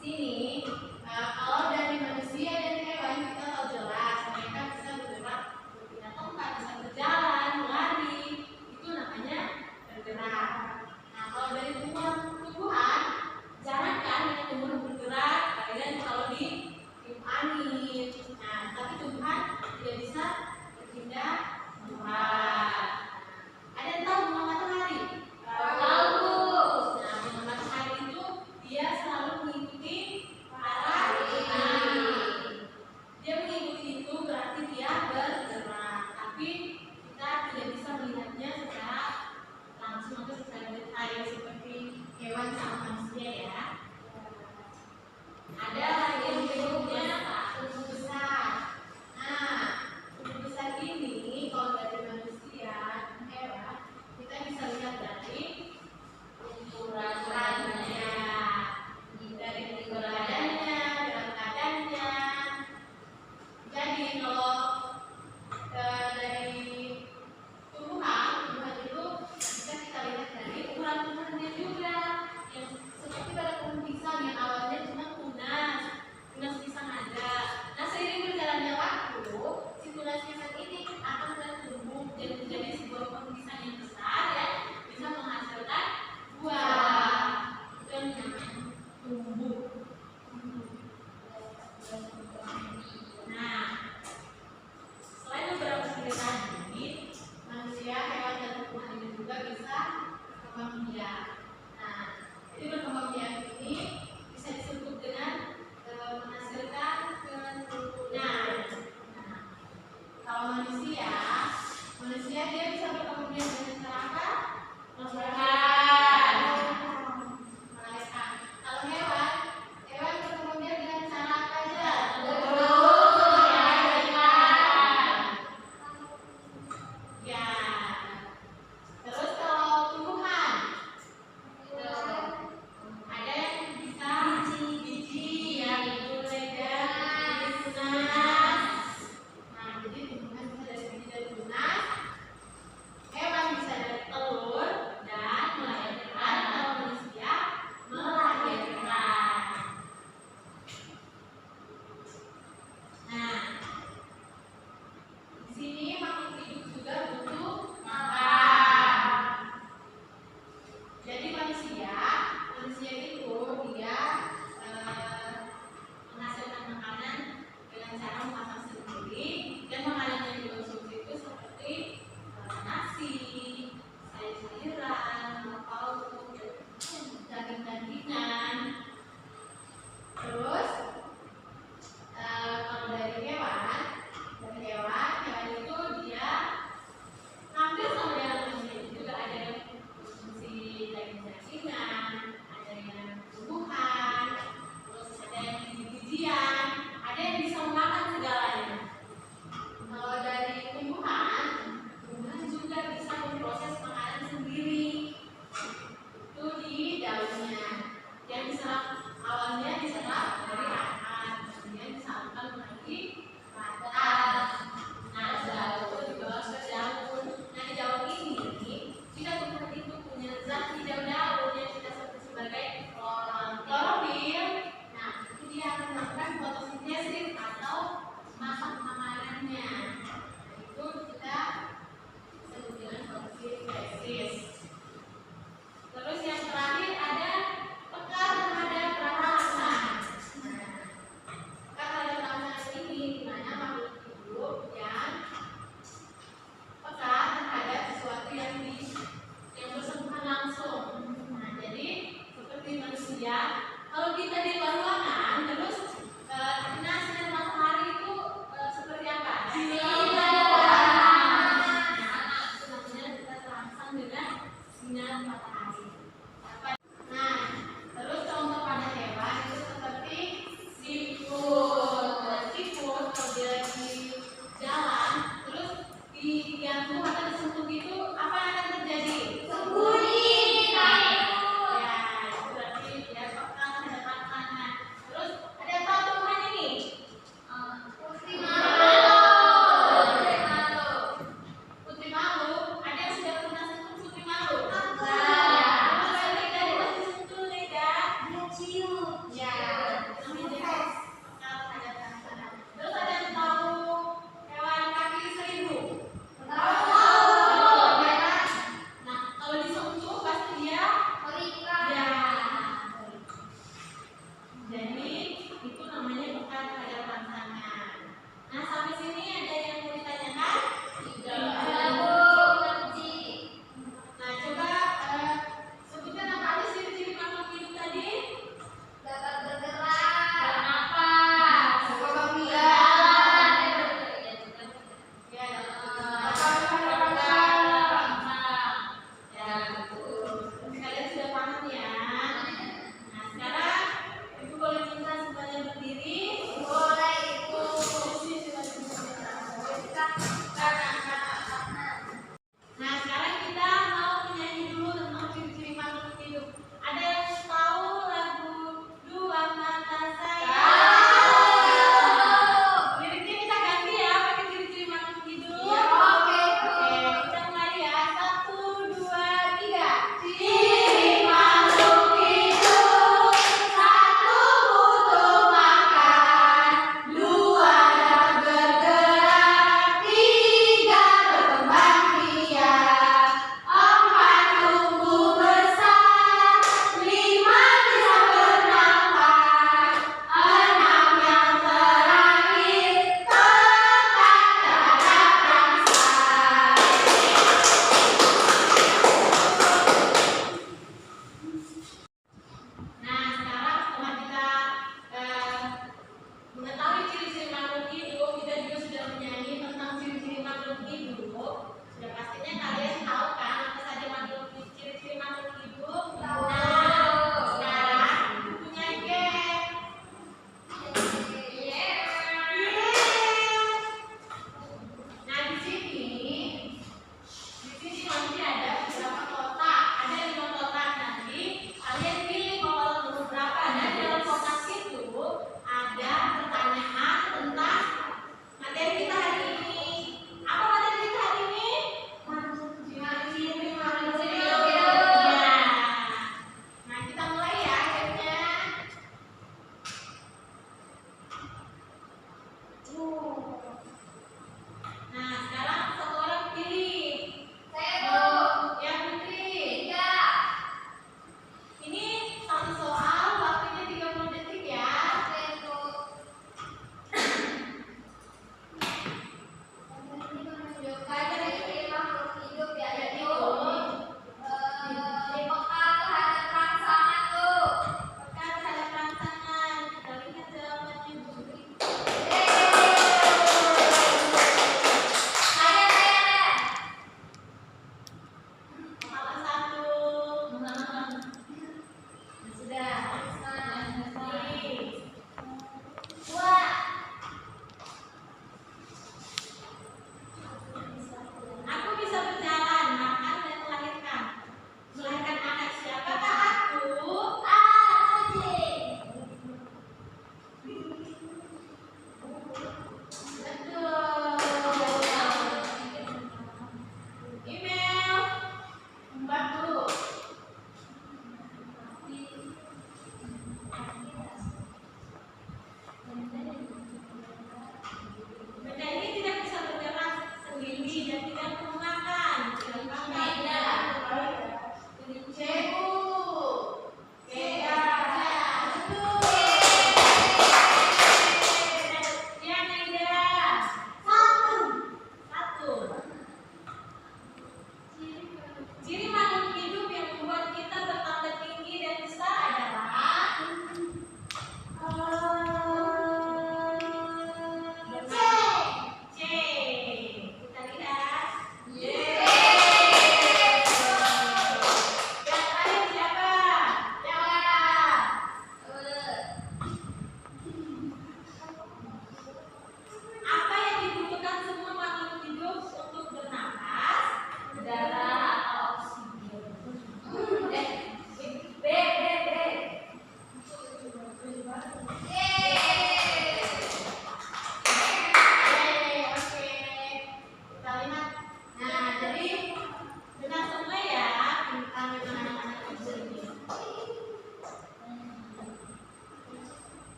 Sini, kalau dari manusia dan hewan kita tahu jelas mereka bisa bergerak berpindah tempat, bisa berjalan, lari, itu namanya bergerak. Nah, kalau dari tumbuhan, jarang kan yang tumbuhan bergerak, kalian kalau di tiup angin. Nah, tapi tumbuhan tidak bisa berpindah tempat. Ada yang tahu bunga matahari? Tahu. Nah, bunga matahari itu dia selalu mengikuti arah angin. Dia mengikuti itu berarti dia bergerak. Tapi kita tidak bisa melihatnya secara langsung atau secara detail seperti hewan sama manusia ya. Ada lagi yang berikutnya tubuh besar. Nah, tubuh besar ini kalau dari manusia dan hewan kita bisa lihat dari ukurannya, dari badannya, berat badannya. Jadi kalau dari tumbuhan itu bisa kita lihat dari ukuran tumbuhannya juga. Yang seperti pada pohon pisang yang awalnya cuma tunas pisang aja. Nah, seiring berjalannya waktu, si tunas pisang ini akan bertumbuh dan menjadi sebuah pohon pisang yang besar ya, bisa menghasilkan buah. Itu yang namanya tumbuh. Nah, selain beberapa seperti tadi, manusia, hewan, dan tumbuhan ini juga bisa berkembang biak. Nah, jadi berkembang biak ini bisa disebut dengan menghasilkan keturunan. Nah, kalau manusia dia bisa berkembang biak dengan cara apa? Melahirkan. Kalau hewan berkembang biak dengan cara apa aja? Ya. Terus kalau tumbuhan, ada yang bisa biji, ya itu ledeng, tunas. Nah, jadi tumbuhan bisa dari biji dan tunas. Hewan bisa dari telur dan melahirkan. Kalau manusia melahirkan. Nah, di sini makhluk hidup juga butuh makan. Jadi manusia itu dia menghasilkan makanan dengan cara memasak sendiri, dan makanan yang dikonsumsi itu seperti nasi, sayur-sayuran, lauk, daging-dagingan. Terus kalau dari hewan itu dia hampir sama dengan manusia, juga ada yang konsumsi daging-dagingan, ada yang tumbuhan, terus ada yang biji-bijian, ada yang bisa memakan segalanya. Kalau dari tumbuhan juga bisa memproses makanan sendiri. Itu di daunnya. Yang diserap awalnya diserap dari akar, kemudian disalurkan lagi ke batang. Nah, lalu dibawa ke daun. Nah, di daun ini jika tumbuhan itu punya zat di daun yang kita sebut sebagai klorofil. Nah, itu dia akan melakukan